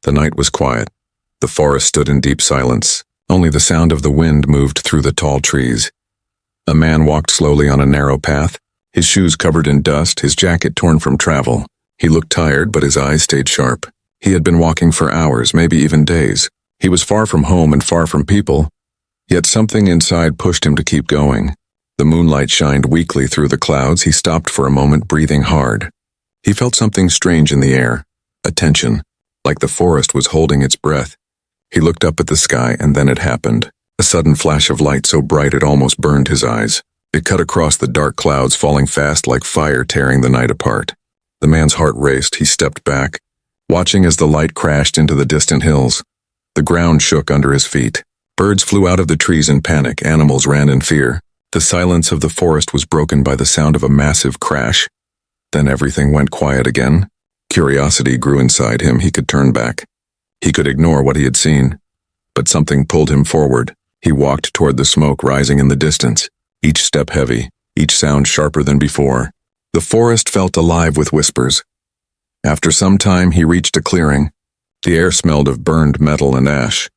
The night was quiet. The forest stood in deep silence. Only the sound of the wind moved through the tall trees. A man walked slowly on a narrow path, his shoes covered in dust, his jacket torn from travel. He looked tired, but his eyes stayed sharp. He had been walking for hours, maybe even days. He was far from home and far from people, yet something inside pushed him to keep going. The moonlight shined weakly through the clouds. He stopped for a moment, breathing hard. He felt something strange in the air, a tension, like the forest was holding its breath. He looked up at the sky, and then it happened. A sudden flash of light so bright it almost burned his eyes. It cut across the dark clouds, falling fast like fire, tearing the night apart. The man's heart raced. He stepped back, watching as the light crashed into the distant hills. The ground shook under his feet. Birds flew out of the trees in panic. Animals ran in fear. The silence of the forest was broken by the sound of a massive crash. Then everything went quiet again. Curiosity grew inside him. He could turn back. He could ignore what he had seen. But something pulled him forward. He walked toward the smoke rising in the distance, each step heavy, each sound sharper than before. The forest felt alive with whispers. After some time, he reached a clearing. The air smelled of burned metal and ash.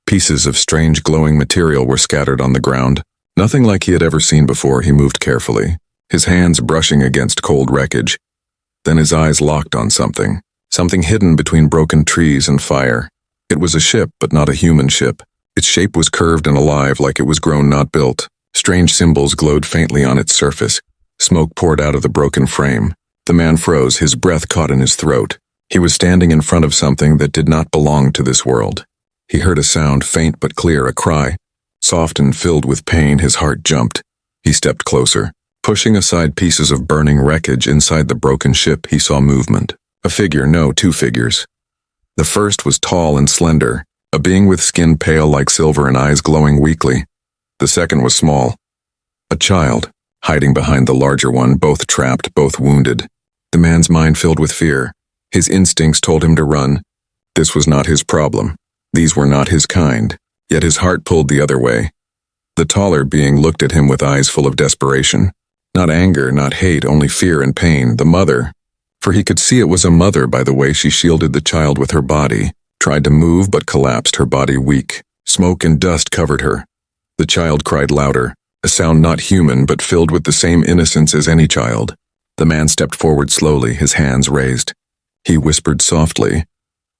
Pieces of strange glowing material were scattered on the ground. Nothing like he had ever seen before. He moved carefully, his hands brushing against cold wreckage. Then his eyes locked on something hidden between broken trees and fire. It was a ship, but not a human ship. Its shape was curved and alive, like it was grown, not built. Strange symbols glowed faintly on its surface. Smoke poured out of the broken frame. The man froze, his breath caught in his throat. He was standing in front of something that did not belong to this world. He heard a sound, faint but clear, a cry. Soft and filled with pain, his heart jumped. He stepped closer. Pushing aside pieces of burning wreckage inside the broken ship, he saw movement. A figure, no, two figures. The first was tall and slender, a being with skin pale like silver and eyes glowing weakly. The second was small, a child, hiding behind the larger one, both trapped, both wounded. The man's mind filled with fear. His instincts told him to run. This was not his problem. These were not his kind, yet his heart pulled the other way. The taller being looked at him with eyes full of desperation. Not anger, not hate, only fear and pain. The mother, for he could see it was a mother by the way she shielded the child with her body, tried to move but collapsed, her body weak. Smoke and dust covered her. The child cried louder, a sound not human but filled with the same innocence as any child. The man stepped forward slowly, his hands raised. He whispered softly,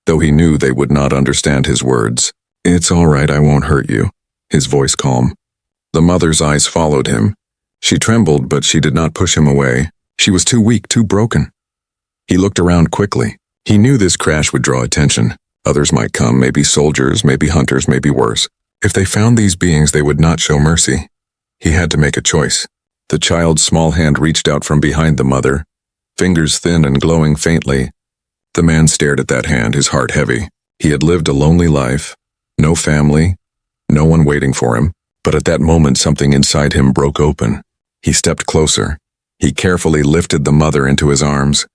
though he knew they would not understand his words. "It's all right, I won't hurt you," his voice calm. The mother's eyes followed him. She trembled, but she did not push him away. She was too weak, too broken. He looked around quickly. He knew this crash would draw attention. Others might come, maybe soldiers, maybe hunters, maybe worse. If they found these beings, they would not show mercy. He had to make a choice. The child's small hand reached out from behind the mother, fingers thin and glowing faintly. The man stared at that hand, his heart heavy. He had lived a lonely life, no family, no one waiting for him. But at that moment, something inside him broke open. He stepped closer. He carefully lifted the mother into his arms.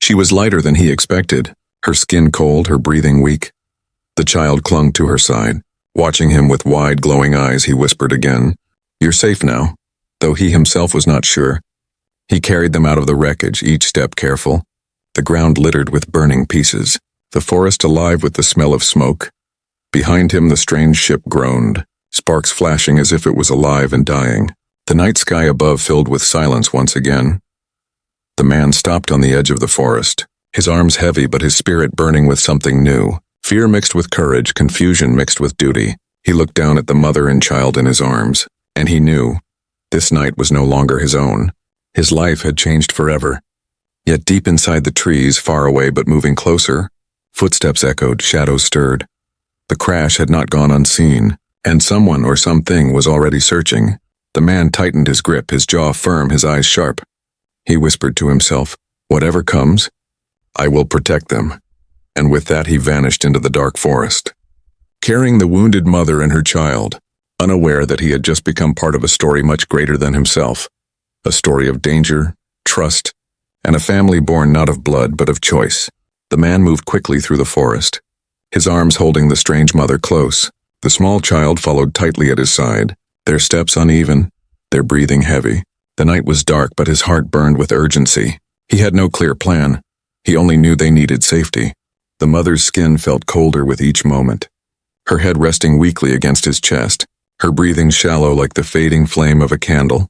She was lighter than he expected, her skin cold, her breathing weak. The child clung to her side. Watching him with wide, glowing eyes, he whispered again, "You're safe now," though he himself was not sure. He carried them out of the wreckage, each step careful. The ground littered with burning pieces, the forest alive with the smell of smoke. Behind him, the strange ship groaned, sparks flashing as if it was alive and dying. The night sky above filled with silence once again. The man stopped on the edge of the forest, his arms heavy but his spirit burning with something new. Fear mixed with courage, confusion mixed with duty. He looked down at the mother and child in his arms, and he knew this night was no longer his own. His life had changed forever. Yet deep inside the trees, far away but moving closer, footsteps echoed, shadows stirred. The crash had not gone unseen, and someone or something was already searching. The man tightened his grip, his jaw firm, his eyes sharp. He whispered to himself, "Whatever comes, I will protect them." And with that he vanished into the dark forest, carrying the wounded mother and her child, unaware that he had just become part of a story much greater than himself, a story of danger, trust, and a family born not of blood but of choice. The man moved quickly through the forest, his arms holding the strange mother close. The small child followed tightly at his side, their steps uneven, their breathing heavy. The night was dark, but his heart burned with urgency. He had no clear plan. He only knew they needed safety. The mother's skin felt colder with each moment, her head resting weakly against his chest, her breathing shallow like the fading flame of a candle.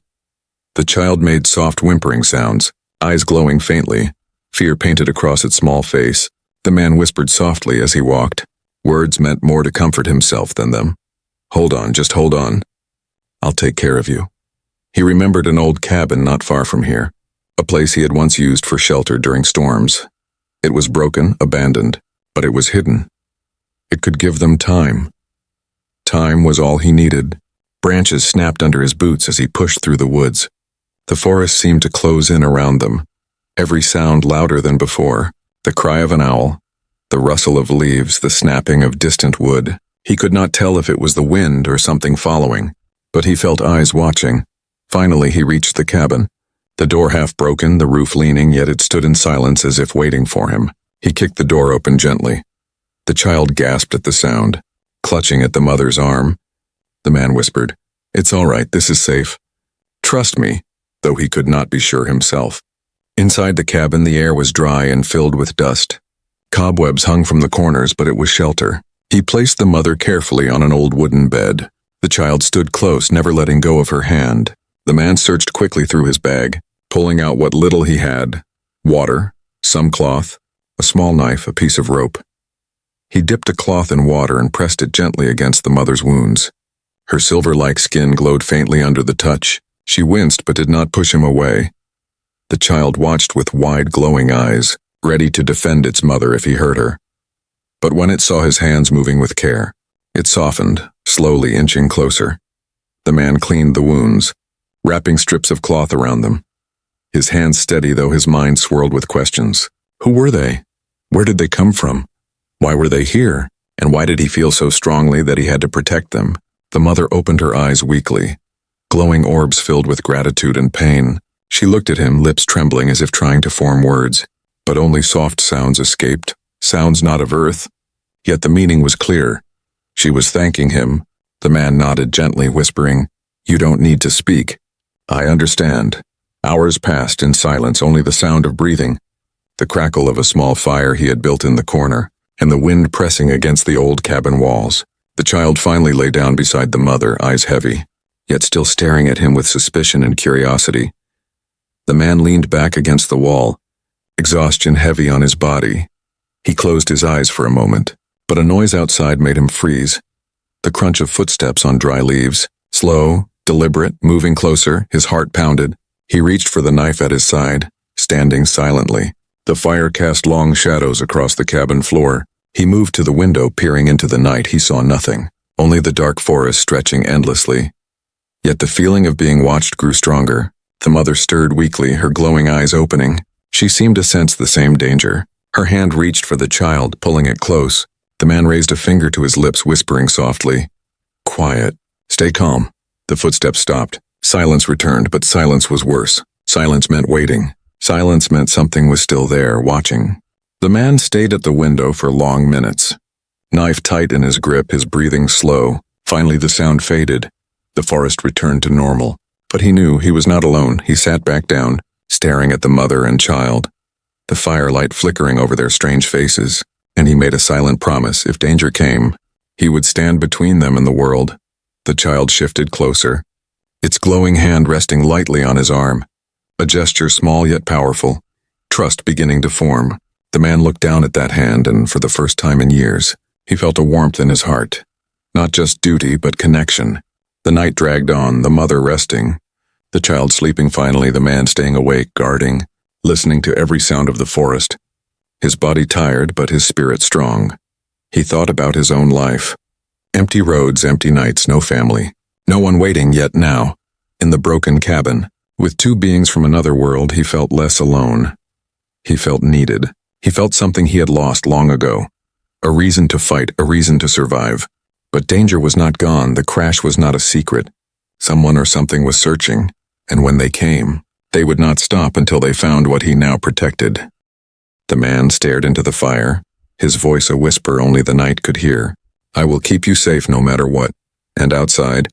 The child made soft whimpering sounds, eyes glowing faintly, fear painted across its small face. The man whispered softly as he walked. Words meant more to comfort himself than them. "Hold on, just hold on. I'll take care of you." He remembered an old cabin not far from here, a place he had once used for shelter during storms. It was broken, abandoned, but it was hidden. It could give them time. Time was all he needed. Branches snapped under his boots as he pushed through the woods. The forest seemed to close in around them, every sound louder than before, the cry of an owl, the rustle of leaves, the snapping of distant wood. He could not tell if it was the wind or something following, but he felt eyes watching. Finally, he reached the cabin. The door half broken, the roof leaning, yet it stood in silence as if waiting for him. He kicked the door open gently. The child gasped at the sound, clutching at the mother's arm. The man whispered, "It's all right, this is safe. Trust me," though he could not be sure himself. Inside the cabin, the air was dry and filled with dust. Cobwebs hung from the corners, but it was shelter. He placed the mother carefully on an old wooden bed. The child stood close, never letting go of her hand. The man searched quickly through his bag, pulling out what little he had: water, some cloth, a small knife, a piece of rope. He dipped the cloth in water and pressed it gently against the mother's wounds. Her silver-like skin glowed faintly under the touch. She winced but did not push him away. The child watched with wide, glowing eyes, ready to defend its mother if he hurt her. But when it saw his hands moving with care, it softened, slowly inching closer. The man cleaned the wounds, wrapping strips of cloth around them. His hands steady, though his mind swirled with questions. Who were they? Where did they come from? Why were they here? And why did he feel so strongly that he had to protect them? The mother opened her eyes weakly, glowing orbs filled with gratitude and pain. She looked at him, lips trembling as if trying to form words, but only soft sounds escaped, sounds not of earth. Yet the meaning was clear. She was thanking him. The man nodded gently, whispering, "You don't need to speak. I understand." Hours passed in silence, only the sound of breathing, the crackle of a small fire he had built in the corner, and the wind pressing against the old cabin walls. The child finally lay down beside the mother, eyes heavy, yet still staring at him with suspicion and curiosity. The man leaned back against the wall, exhaustion heavy on his body. He closed his eyes for a moment, but a noise outside made him freeze. The crunch of footsteps on dry leaves, slow, deliberate, moving closer, his heart pounded. He reached for the knife at his side, standing silently. The fire cast long shadows across the cabin floor. He moved to the window, peering into the night. He saw nothing, only the dark forest stretching endlessly. Yet the feeling of being watched grew stronger. The mother stirred weakly, her glowing eyes opening. She seemed to sense the same danger. Her hand reached for the child, pulling it close. The man raised a finger to his lips, whispering softly, "Quiet. Stay calm." The footsteps stopped. Silence returned, but silence was worse. Silence meant waiting. Silence meant something was still there, watching. The man stayed at the window for long minutes. Knife tight in his grip, his breathing slow. Finally the sound faded. The forest returned to normal. But he knew he was not alone. He sat back down, staring at the mother and child, the firelight flickering over their strange faces, and he made a silent promise: if danger came, he would stand between them and the world. The child shifted closer, its glowing hand resting lightly on his arm, a gesture small yet powerful, trust beginning to form. The man looked down at that hand, and for the first time in years, he felt a warmth in his heart. Not just duty, but connection. The night dragged on, the mother resting, the child sleeping finally, the man staying awake, guarding, listening to every sound of the forest. His body tired, but his spirit strong. He thought about his own life. Empty roads, empty nights, no family. No one waiting, yet now, in the broken cabin, with two beings from another world, he felt less alone. He felt needed. He felt something he had lost long ago. A reason to fight, a reason to survive. But danger was not gone, the crash was not a secret. Someone or something was searching, and when they came, they would not stop until they found what he now protected. The man stared into the fire, his voice a whisper only the night could hear. "I will keep you safe no matter what." And outside,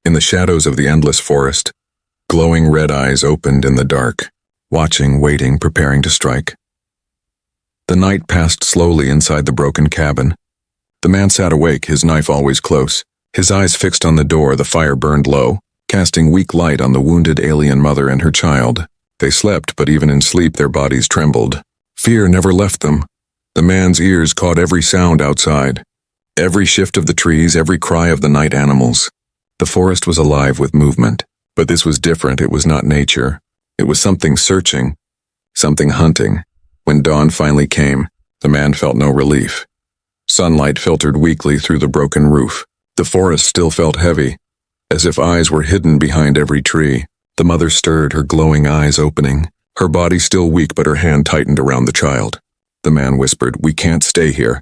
in the shadows of the endless forest, glowing red eyes opened in the dark, watching, waiting, preparing to strike. The night passed slowly inside the broken cabin. The man sat awake, his knife always close. His eyes fixed on the door, the fire burned low, casting weak light on the wounded alien mother and her child. They slept, but even in sleep their bodies trembled. Fear never left them. The man's ears caught every sound outside. Every shift of the trees, every cry of the night animals. The forest was alive with movement. But this was different. It was not nature. It was something searching, something hunting. When dawn finally came, the man felt no relief. Sunlight filtered weakly through the broken roof. The forest still felt heavy, as if eyes were hidden behind every tree. The mother stirred, her glowing eyes opening. Her body still weak, but her hand tightened around the child. The man whispered, "We can't stay here.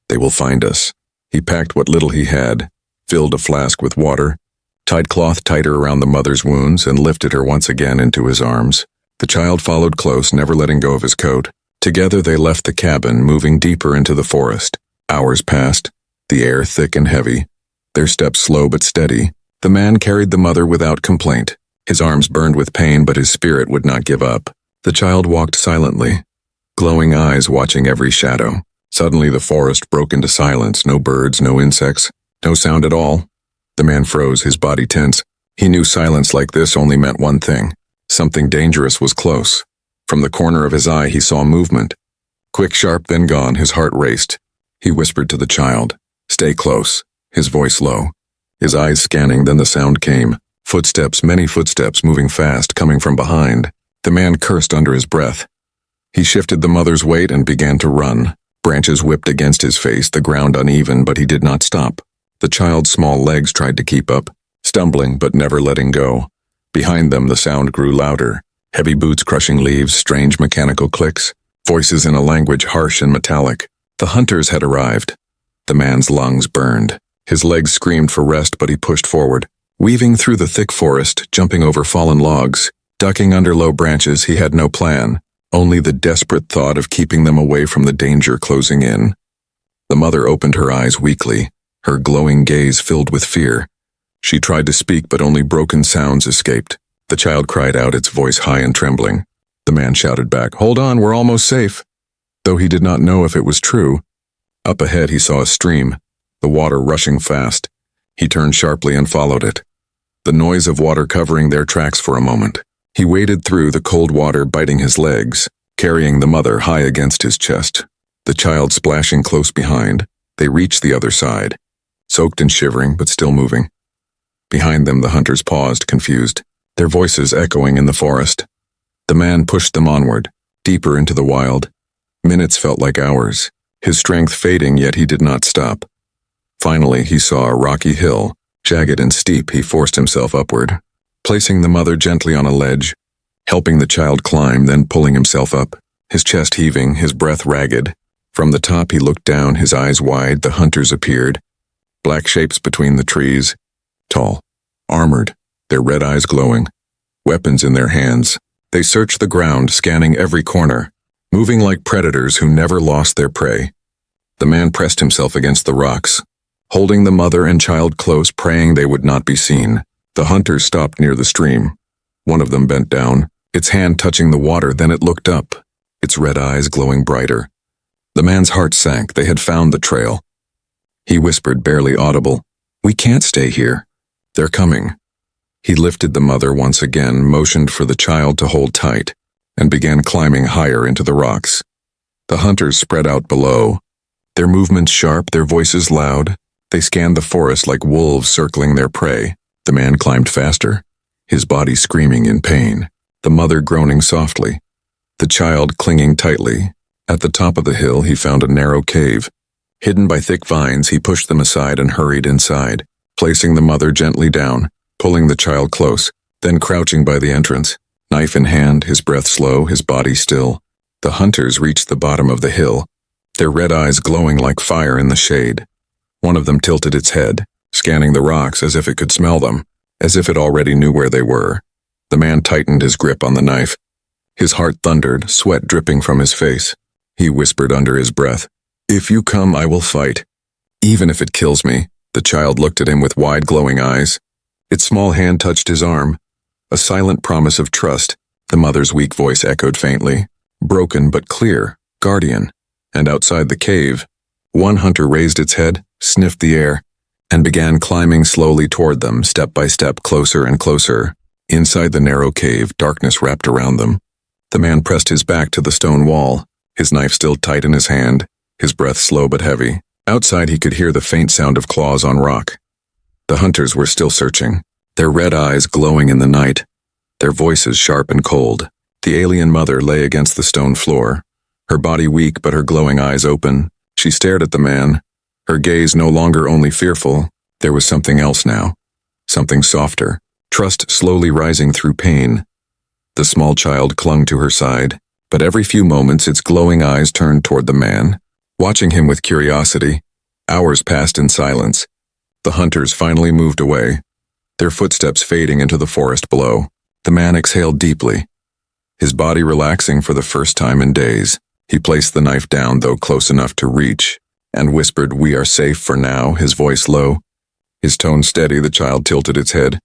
They will find us." He packed what little he had, filled a flask with water, tied cloth tighter around the mother's wounds, and lifted her once again into his arms. The child followed close, never letting go of his coat. Together they left the cabin, moving deeper into the forest. Hours passed, the air thick and heavy, their steps slow but steady. The man carried the mother without complaint. His arms burned with pain, but his spirit would not give up. The child walked silently, glowing eyes watching every shadow. Suddenly the forest broke into silence, no birds, no insects, no sound at all. The man froze, his body tense. He knew silence like this only meant one thing. Something dangerous was close. From the corner of his eye he saw movement. Quick, sharp, then gone, his heart raced. He whispered to the child, "Stay close," his voice low. His eyes scanning, then the sound came. Footsteps, many footsteps, moving fast, coming from behind. The man cursed under his breath. He shifted the mother's weight and began to run. Branches whipped against his face, the ground uneven, but he did not stop. The child's small legs tried to keep up, stumbling but never letting go. Behind them the sound grew louder. Heavy boots crushing leaves, strange mechanical clicks, voices in a language harsh and metallic. The hunters had arrived. The man's lungs burned. His legs screamed for rest, but he pushed forward. Weaving through the thick forest, jumping over fallen logs, ducking under low branches, he had no plan, only the desperate thought of keeping them away from the danger closing in. The mother opened her eyes weakly, her glowing gaze filled with fear. She tried to speak, but only broken sounds escaped. The child cried out, its voice high and trembling. The man shouted back, "Hold on, we're almost safe." Though he did not know if it was true. Up ahead he saw a stream, the water rushing fast. He turned sharply and followed it. The noise of water covering their tracks for a moment. He waded through the cold water, biting his legs, carrying the mother high against his chest. The child splashing close behind. They reached the other side, soaked and shivering, but still moving. Behind them the hunters paused, confused, their voices echoing in the forest. The man pushed them onward, deeper into the wild. Minutes felt like hours, his strength fading, yet he did not stop. Finally, he saw a rocky hill, jagged and steep. He forced himself upward, placing the mother gently on a ledge, helping the child climb, then pulling himself up, his chest heaving, his breath ragged. From the top he looked down, his eyes wide. The hunters appeared, black shapes between the trees, tall, armored, their red eyes glowing, weapons in their hands. They searched the ground, scanning every corner, moving like predators who never lost their prey. The man pressed himself against the rocks, holding the mother and child close, praying they would not be seen. The hunters stopped near the stream. One of them bent down, its hand touching the water, then it looked up, its red eyes glowing brighter. The man's heart sank. They had found the trail. He whispered, barely audible, "We can't stay here. They're coming." He lifted the mother once again, motioned for the child to hold tight, and began climbing higher into the rocks. The hunters spread out below, their movements sharp, their voices loud. They scanned the forest like wolves circling their prey. The man climbed faster, his body screaming in pain, the mother groaning softly, the child clinging tightly. At the top of the hill he found a narrow cave. Hidden by thick vines, he pushed them aside and hurried inside, placing the mother gently down, pulling the child close, then crouching by the entrance, knife in hand, his breath slow, his body still. The hunters reached the bottom of the hill, their red eyes glowing like fire in the shade. One of them tilted its head, scanning the rocks as if it could smell them, as if it already knew where they were. The man tightened his grip on the knife. His heart thundered, sweat dripping from his face. He whispered under his breath, "If you come, I will fight, even if it kills me." The child looked at him with wide glowing eyes. Its small hand touched his arm, a silent promise of trust. The mother's weak voice echoed faintly, broken but clear, "Guardian." And outside the cave, one hunter raised its head, sniffed the air, and began climbing slowly toward them, step by step, closer and closer. Inside the narrow cave, darkness wrapped around them. The man pressed his back to the stone wall, his knife still tight in his hand, his breath slow but heavy. Outside he could hear the faint sound of claws on rock. The hunters were still searching, their red eyes glowing in the night, their voices sharp and cold. The alien mother lay against the stone floor, her body weak but her glowing eyes open. She stared at the man, her gaze no longer only fearful. There was something else now, something softer, trust slowly rising through pain. The small child clung to her side, but every few moments its glowing eyes turned toward the man, watching him with curiosity. Hours passed in silence. The hunters finally moved away, their footsteps fading into the forest below. The man exhaled deeply, his body relaxing for the first time in days. He placed the knife down, though close enough to reach, and whispered, "We are safe for now," his voice low. His tone steady. The child tilted its head,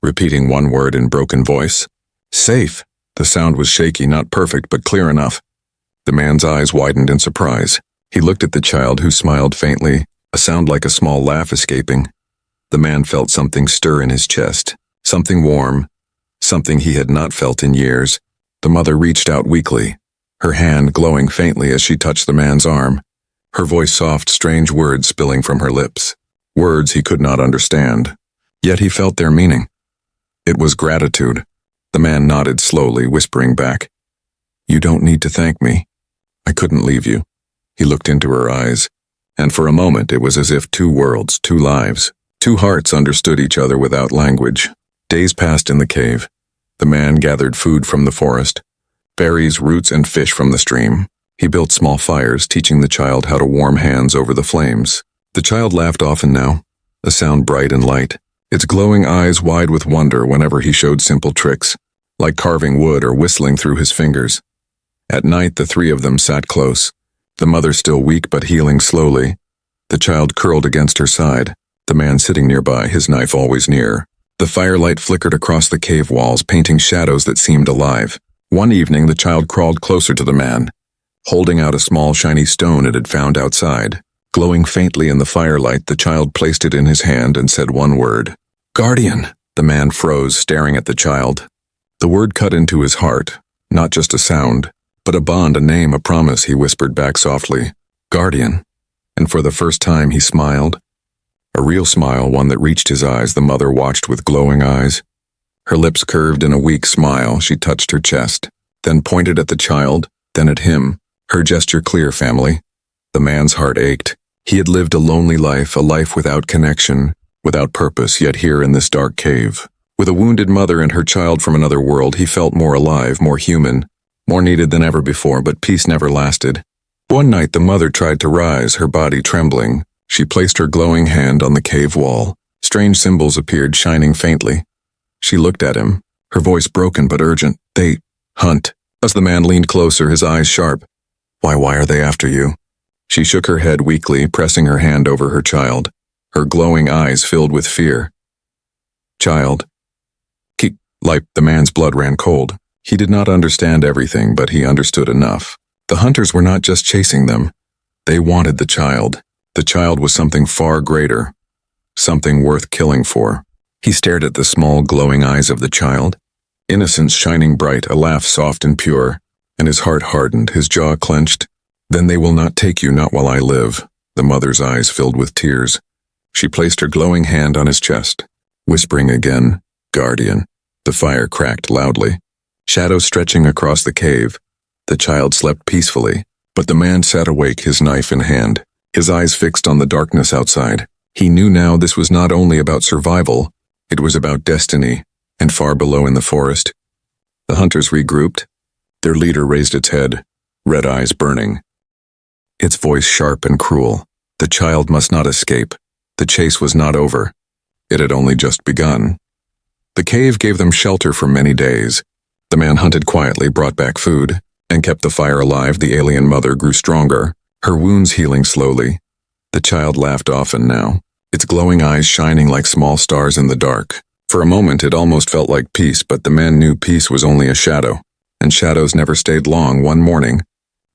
repeating one word in broken voice. "Safe." The sound was shaky, not perfect, but clear enough. The man's eyes widened in surprise. He looked at the child, who smiled faintly, a sound like a small laugh escaping. The man felt something stir in his chest, something warm, something he had not felt in years. The mother reached out weakly, her hand glowing faintly as she touched the man's arm, her voice soft, strange words spilling from her lips. Words he could not understand, yet he felt their meaning. It was gratitude. The man nodded slowly, whispering back, "You don't need to thank me. I couldn't leave you." He looked into her eyes, and for a moment it was as if two worlds, two lives, two hearts understood each other without language. Days passed in the cave. The man gathered food from the forest, berries, roots, and fish from the stream. He built small fires, teaching the child how to warm hands over the flames. The child laughed often now, a sound bright and light, its glowing eyes wide with wonder whenever he showed simple tricks, like carving wood or whistling through his fingers. At night, the three of them sat close, the mother still weak but healing slowly, the child curled against her side, the man sitting nearby, his knife always near. The firelight flickered across the cave walls, painting shadows that seemed alive. One evening, the child crawled closer to the man, holding out a small shiny stone it had found outside. Glowing faintly in the firelight, the child placed it in his hand and said one word, "Guardian." The man froze, staring at the child. The word cut into his heart, not just a sound, but a bond, a name, a promise. He whispered back softly, "Guardian." And for the first time he smiled. A real smile, one that reached his eyes. The mother watched with glowing eyes. Her lips curved in a weak smile. She touched her chest, then pointed at the child, then at him. Her gesture clear, "Family." The man's heart ached. He had lived a lonely life, a life without connection, without purpose, yet here in this dark cave, with a wounded mother and her child from another world, he felt more alive, more human, more needed than ever before, but peace never lasted. One night the mother tried to rise, her body trembling. She placed her glowing hand on the cave wall. Strange symbols appeared, shining faintly. She looked at him, her voice broken but urgent. "They hunt." As the man leaned closer, his eyes sharp. Why are they after you?" She shook her head weakly, pressing her hand over her child, her glowing eyes filled with fear. "Child, keep light." The man's blood ran cold. He did not understand everything, but he understood enough. The hunters were not just chasing them. They wanted the child. The child was something far greater, something worth killing for. He stared at the small, glowing eyes of the child, innocence shining bright, a laugh soft and pure, and his heart hardened, his jaw clenched. "Then they will not take you, not while I live." The mother's eyes filled with tears. She placed her glowing hand on his chest, whispering again, "Guardian." The fire cracked loudly, shadows stretching across the cave. The child slept peacefully, but the man sat awake, his knife in hand, his eyes fixed on the darkness outside. He knew now this was not only about survival, it was about destiny, and far below in the forest. The hunters regrouped. Their leader raised its head, red eyes burning, its voice sharp and cruel. The child must not escape. The chase was not over. It had only just begun. The cave gave them shelter for many days. The man hunted quietly, brought back food, and kept the fire alive. The alien mother grew stronger, her wounds healing slowly. The child laughed often now, its glowing eyes shining like small stars in the dark. For a moment it almost felt like peace, but the man knew peace was only a shadow, and shadows never stayed long. One morning,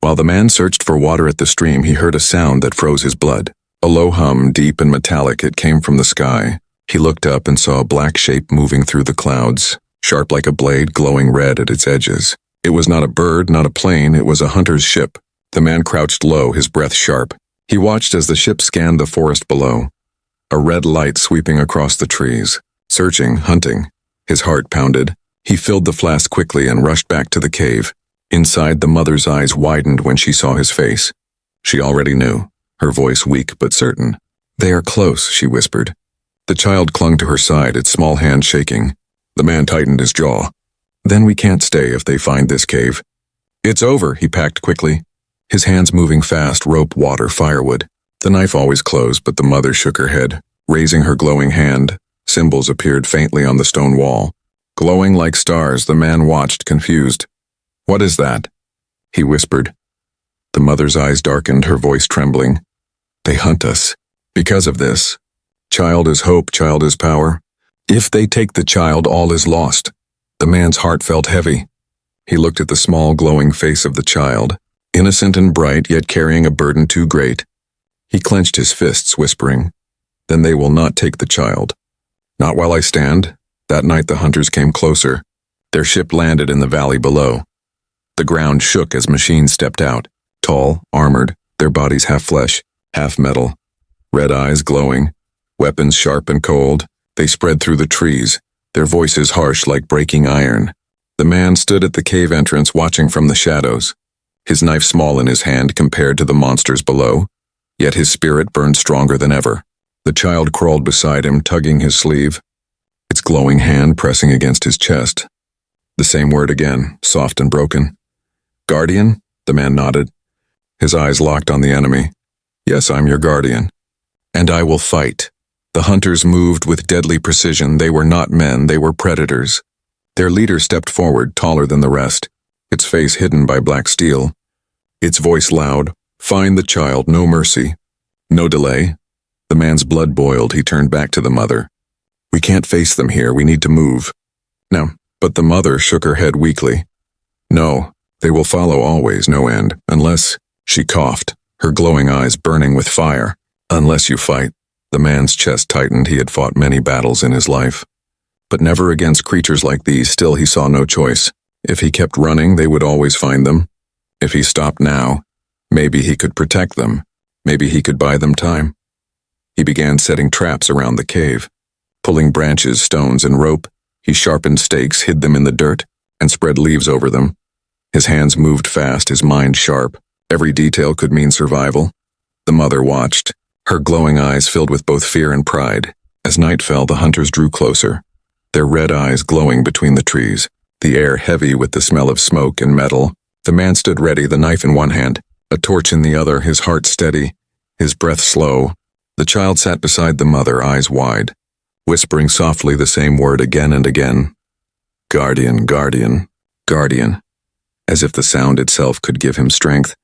While the man searched for water at the stream, he heard a sound that froze his blood. A low hum, deep and metallic, it came from the sky. He looked up and saw a black shape moving through the clouds, sharp like a blade, glowing red at its edges. It was not a bird, not a plane, it was a hunter's ship. The man crouched low, his breath sharp. He watched as the ship scanned the forest below. A red light sweeping across the trees. Searching, hunting. His heart pounded. He filled the flask quickly and rushed back to the cave. Inside, the mother's eyes widened when she saw his face. She already knew, her voice weak but certain. "They are close," she whispered. The child clung to her side, its small hand shaking. The man tightened his jaw. "Then we can't stay if they find this cave." "It's over," he packed quickly. His hands moving fast, rope, water, firewood. The knife always closed, but the mother shook her head. Raising her glowing hand, symbols appeared faintly on the stone wall. Glowing like stars, the man watched, confused. "What is that?" he whispered. The mother's eyes darkened, her voice trembling. "They hunt us. Because of this. Child is hope, child is power. If they take the child, all is lost." The man's heart felt heavy. He looked at the small, glowing face of the child, innocent and bright, yet carrying a burden too great. He clenched his fists, whispering, "Then they will not take the child. Not while I stand." That night the hunters came closer. Their ship landed in the valley below. The ground shook as machines stepped out, tall, armored, their bodies half flesh, half metal. Red eyes glowing, weapons sharp and cold. They spread through the trees, their voices harsh like breaking iron. The man stood at the cave entrance watching from the shadows, his knife small in his hand compared to the monsters below, yet his spirit burned stronger than ever. The child crawled beside him, tugging his sleeve, its glowing hand pressing against his chest. The same word again, soft and broken. "Guardian?" The man nodded. His eyes locked on the enemy. "Yes, I'm your guardian. And I will fight." The hunters moved with deadly precision. They were not men, they were predators. Their leader stepped forward, taller than the rest, its face hidden by black steel. Its voice loud, "Find the child, no mercy." No delay. The man's blood boiled. He turned back to the mother. "We can't face them here, we need to move." "No." But the mother shook her head weakly. "No, they will follow always, no end, unless..." She coughed, her glowing eyes burning with fire. "Unless you fight." The man's chest tightened. He had fought many battles in his life, but never against creatures like these. Still, he saw no choice. If he kept running, they would always find them. If he stopped now, maybe he could protect them. Maybe he could buy them time. He began setting traps around the cave. Pulling branches, stones, and rope, he sharpened stakes, hid them in the dirt, and spread leaves over them. His hands moved fast, his mind sharp. Every detail could mean survival. The mother watched, her glowing eyes filled with both fear and pride. As night fell, the hunters drew closer, their red eyes glowing between the trees, the air heavy with the smell of smoke and metal. The man stood ready, the knife in one hand, a torch in the other, his heart steady, his breath slow. The child sat beside the mother, eyes wide, whispering softly the same word again and again. "Guardian, guardian, guardian," as if the sound itself could give him strength.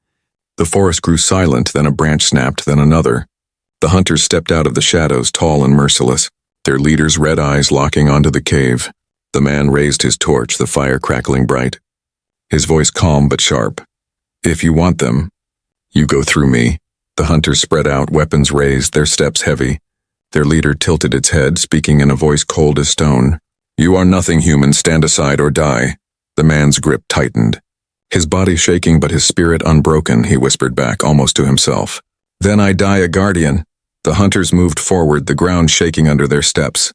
The forest grew silent, then a branch snapped, then another. The hunters stepped out of the shadows, tall and merciless, their leader's red eyes locking onto the cave. The man raised his torch, the fire crackling bright. His voice calm but sharp. "If you want them, you go through me." The hunters spread out, weapons raised, their steps heavy. Their leader tilted its head, speaking in a voice cold as stone. "You are nothing human, stand aside or die." The man's grip tightened. His body shaking but his spirit unbroken, he whispered back, almost to himself. "Then I die a guardian." The hunters moved forward, the ground shaking under their steps.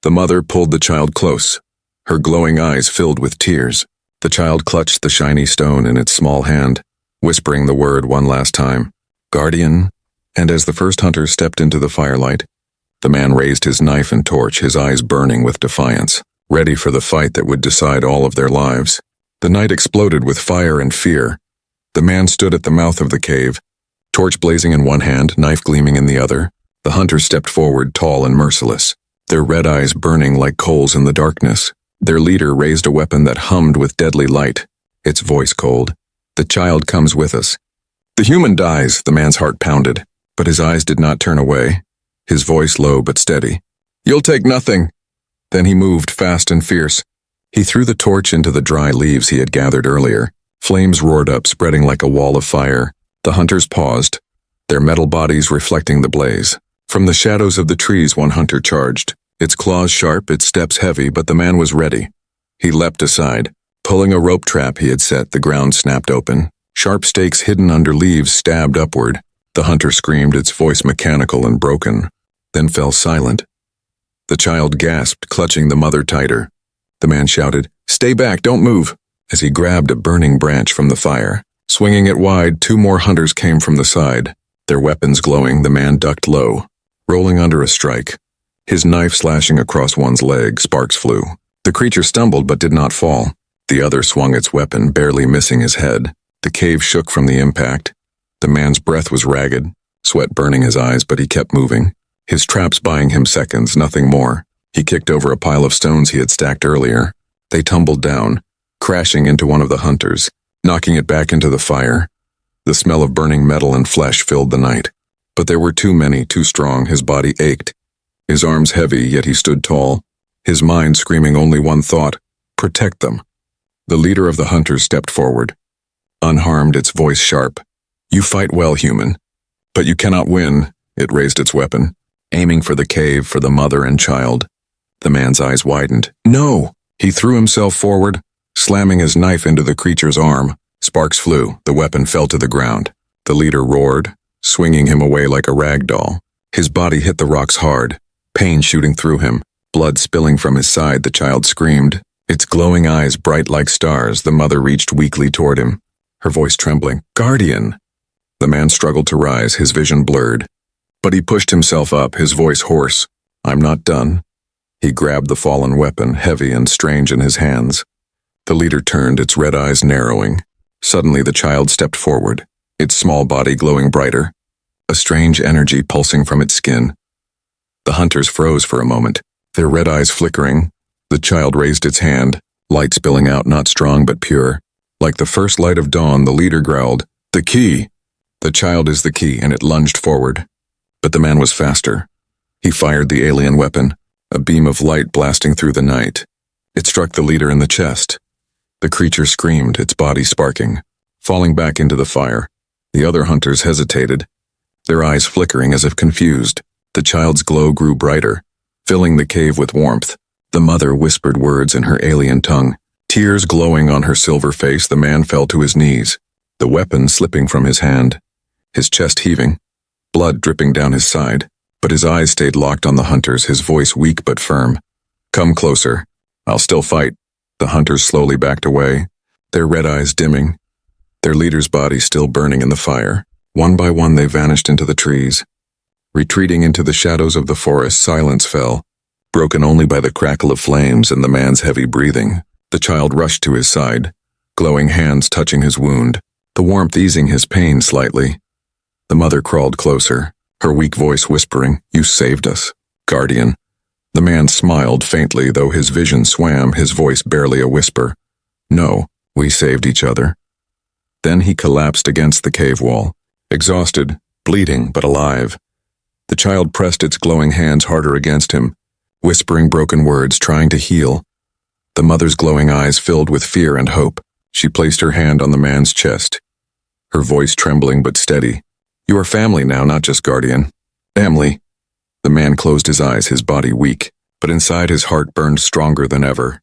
The mother pulled the child close, her glowing eyes filled with tears. The child clutched the shiny stone in its small hand, whispering the word one last time, "Guardian." And as the first hunter stepped into the firelight, the man raised his knife and torch, his eyes burning with defiance, ready for the fight that would decide all of their lives. The night exploded with fire and fear. The man stood at the mouth of the cave, torch blazing in one hand, knife gleaming in the other. The hunters stepped forward, tall and merciless, their red eyes burning like coals in the darkness. Their leader raised a weapon that hummed with deadly light, its voice cold. "The child comes with us." "The human dies," the man's heart pounded, but his eyes did not turn away, his voice low but steady. "You'll take nothing." Then he moved, fast and fierce. He threw the torch into the dry leaves he had gathered earlier. Flames roared up, spreading like a wall of fire. The hunters paused, their metal bodies reflecting the blaze. From the shadows of the trees, one hunter charged, its claws sharp, its steps heavy, but the man was ready. He leapt aside. Pulling a rope trap he had set, the ground snapped open. Sharp stakes hidden under leaves stabbed upward. The hunter screamed, its voice mechanical and broken, then fell silent. The child gasped, clutching the mother tighter. The man shouted, "Stay back, don't move," as he grabbed a burning branch from the fire. Swinging it wide, two more hunters came from the side. Their weapons glowing, the man ducked low, rolling under a strike. His knife slashing across one's leg, sparks flew. The creature stumbled but did not fall. The other swung its weapon, barely missing his head. The cave shook from the impact. The man's breath was ragged, sweat burning his eyes, but he kept moving. His traps buying him seconds, nothing more. He kicked over a pile of stones he had stacked earlier. They tumbled down, crashing into one of the hunters, knocking it back into the fire. The smell of burning metal and flesh filled the night. But there were too many, too strong. His body ached. His arms heavy, yet he stood tall. His mind screaming only one thought: protect them. The leader of the hunters stepped forward. Unharmed, its voice sharp. "You fight well, human. But you cannot win." It raised its weapon, aiming for the cave, for the mother and child. The man's eyes widened. "No!" He threw himself forward, slamming his knife into the creature's arm. Sparks flew. The weapon fell to the ground. The leader roared, swinging him away like a rag doll. His body hit the rocks hard, pain shooting through him, blood spilling from his side. The child screamed, its glowing eyes bright like stars. The mother reached weakly toward him, her voice trembling. "Guardian!" The man struggled to rise, his vision blurred. But he pushed himself up, his voice hoarse. "I'm not done." He grabbed the fallen weapon, heavy and strange in his hands. The leader turned, its red eyes narrowing. Suddenly the child stepped forward, its small body glowing brighter, a strange energy pulsing from its skin. The hunters froze for a moment, their red eyes flickering. The child raised its hand, light spilling out, not strong but pure. Like the first light of dawn, the leader growled, "The key!" "The child is the key," and it lunged forward. But the man was faster. He fired the alien weapon, a beam of light blasting through the night. It struck the leader in the chest. The creature screamed, its body sparking, falling back into the fire. The other hunters hesitated, their eyes flickering as if confused. The child's glow grew brighter, filling the cave with warmth. The mother whispered words in her alien tongue. Tears glowing on her silver face, the man fell to his knees, the weapon slipping from his hand, his chest heaving, blood dripping down his side. But his eyes stayed locked on the hunters, his voice weak but firm. "Come closer. I'll still fight." The hunters slowly backed away, their red eyes dimming, their leader's body still burning in the fire. One by one they vanished into the trees. Retreating into the shadows of the forest, silence fell, broken only by the crackle of flames and the man's heavy breathing. The child rushed to his side, glowing hands touching his wound, the warmth easing his pain slightly. The mother crawled closer, her weak voice whispering, "You saved us, guardian." The man smiled faintly, though his vision swam, his voice barely a whisper. "No, we saved each other." Then he collapsed against the cave wall, exhausted, bleeding, but alive. The child pressed its glowing hands harder against him, whispering broken words, trying to heal. The mother's glowing eyes filled with fear and hope. She placed her hand on the man's chest, her voice trembling but steady. "You are family now, not just guardian. Family." The man closed his eyes, his body weak, but inside his heart burned stronger than ever.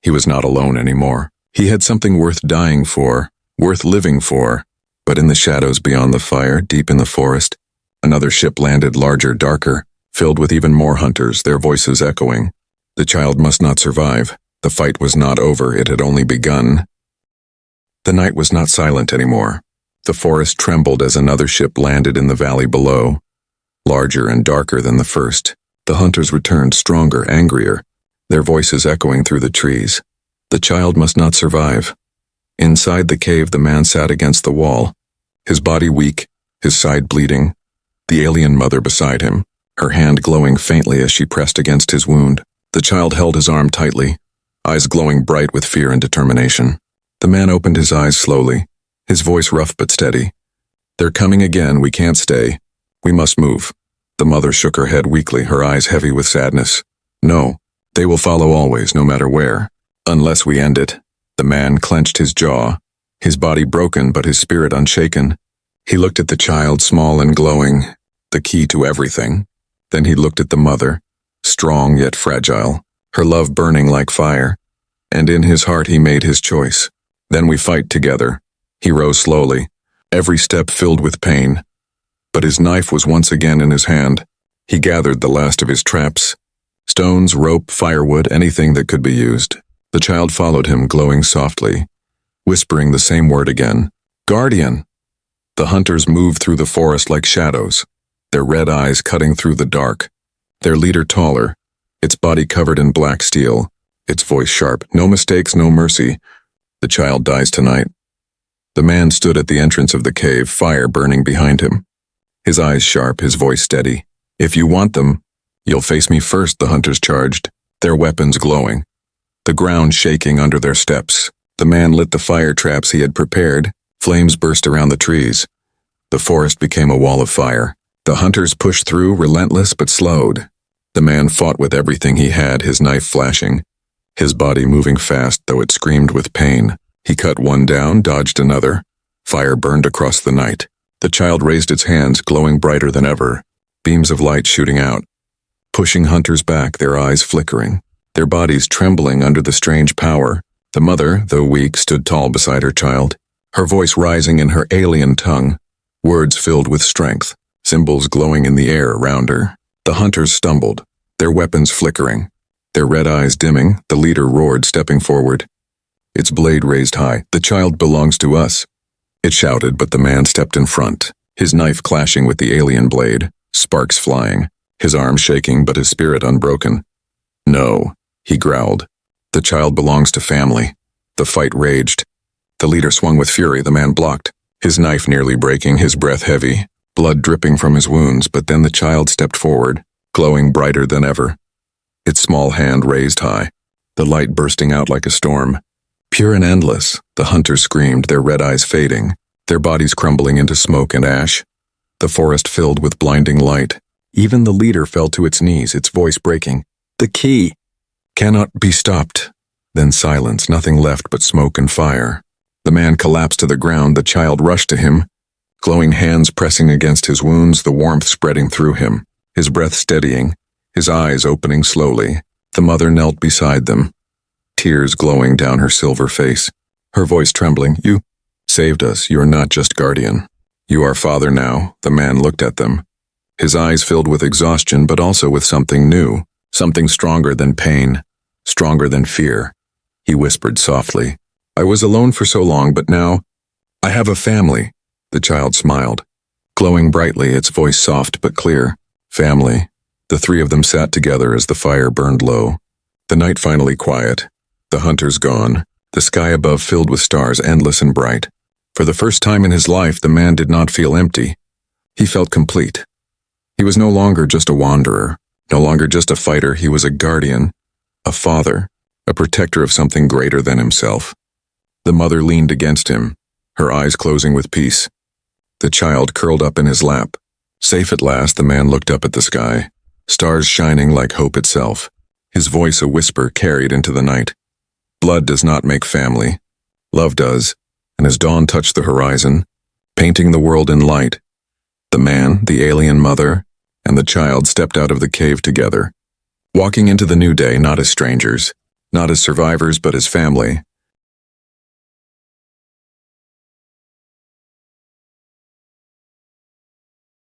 He was not alone anymore. He had something worth dying for, worth living for. But in the shadows beyond the fire, deep in the forest, another ship landed, larger, darker, filled with even more hunters, their voices echoing. The child must not survive. The fight was not over, it had only begun. The night was not silent anymore. The forest trembled as another ship landed in the valley below, larger and darker than the first. The hunters returned, stronger, angrier, their voices echoing through the trees. The child must not survive. Inside the cave, the man sat against the wall, his body weak, his side bleeding, the alien mother beside him, her hand glowing faintly as she pressed against his wound. The child held his arm tightly, eyes glowing bright with fear and determination. The man opened his eyes slowly, his voice rough but steady. "They're coming again, we can't stay. We must move." The mother shook her head weakly, her eyes heavy with sadness. "No, they will follow always, no matter where. Unless we end it." The man clenched his jaw, his body broken but his spirit unshaken. He looked at the child, small and glowing, the key to everything. Then he looked at the mother, strong yet fragile, her love burning like fire. And in his heart he made his choice. Then we fight together. He rose slowly, every step filled with pain. But his knife was once again in his hand. He gathered the last of his traps. Stones, rope, firewood, anything that could be used. The child followed him, glowing softly, whispering the same word again. Guardian! The hunters moved through the forest like shadows, their red eyes cutting through the dark. Their leader taller, its body covered in black steel, its voice sharp. No mistakes, no mercy. The child dies tonight. The man stood at the entrance of the cave, fire burning behind him. His eyes sharp, his voice steady. If you want them, you'll face me first, the hunters charged, their weapons glowing, the ground shaking under their steps. The man lit the fire traps he had prepared. Flames burst around the trees. The forest became a wall of fire. The hunters pushed through, relentless but slowed. The man fought with everything he had, his knife flashing, his body moving fast though it screamed with pain. He cut one down, dodged another. Fire burned across the night. The child raised its hands, glowing brighter than ever, beams of light shooting out, pushing hunters back, their eyes flickering, their bodies trembling under the strange power. The mother, though weak, stood tall beside her child, her voice rising in her alien tongue, words filled with strength, symbols glowing in the air around her. The hunters stumbled, their weapons flickering, their red eyes dimming. The leader roared, stepping forward, its blade raised high. The child belongs to us, it shouted, but the man stepped in front, his knife clashing with the alien blade, sparks flying, his arm shaking but his spirit unbroken. No, he growled. The child belongs to family. The fight raged. The leader swung with fury. The man blocked, his knife nearly breaking, his breath heavy, blood dripping from his wounds. But then the child stepped forward, glowing brighter than ever, its small hand raised high, the light bursting out like a storm. Pure and endless, the hunters screamed, their red eyes fading, their bodies crumbling into smoke and ash. The forest filled with blinding light. Even the leader fell to its knees, its voice breaking. The key cannot be stopped. Then silence, nothing left but smoke and fire. The man collapsed to the ground. The child rushed to him, glowing hands pressing against his wounds, the warmth spreading through him, his breath steadying, his eyes opening slowly. The mother knelt beside them, tears glowing down her silver face, her voice trembling. You saved us. You're not just guardian. You are father now. The man looked at them, his eyes filled with exhaustion but also with something new, something stronger than pain, stronger than fear. He whispered softly, I was alone for so long, but now I have a family. The child smiled, glowing brightly, its voice soft but clear. Family. The three of them sat together as the fire burned low. The night finally quiet, the hunters gone, the sky above filled with stars, endless and bright. For the first time in his life, the man did not feel empty. He felt complete. He was no longer just a wanderer, no longer just a fighter. He was a guardian, a father, a protector of something greater than himself. The mother leaned against him, her eyes closing with peace. The child curled up in his lap. Safe at last, the man looked up at the sky, stars shining like hope itself, his voice a whisper carried into the night. Blood does not make family. Love does. And as dawn touched the horizon, painting the world in light, the man, the alien mother, and the child stepped out of the cave together, walking into the new day not as strangers, not as survivors but as family.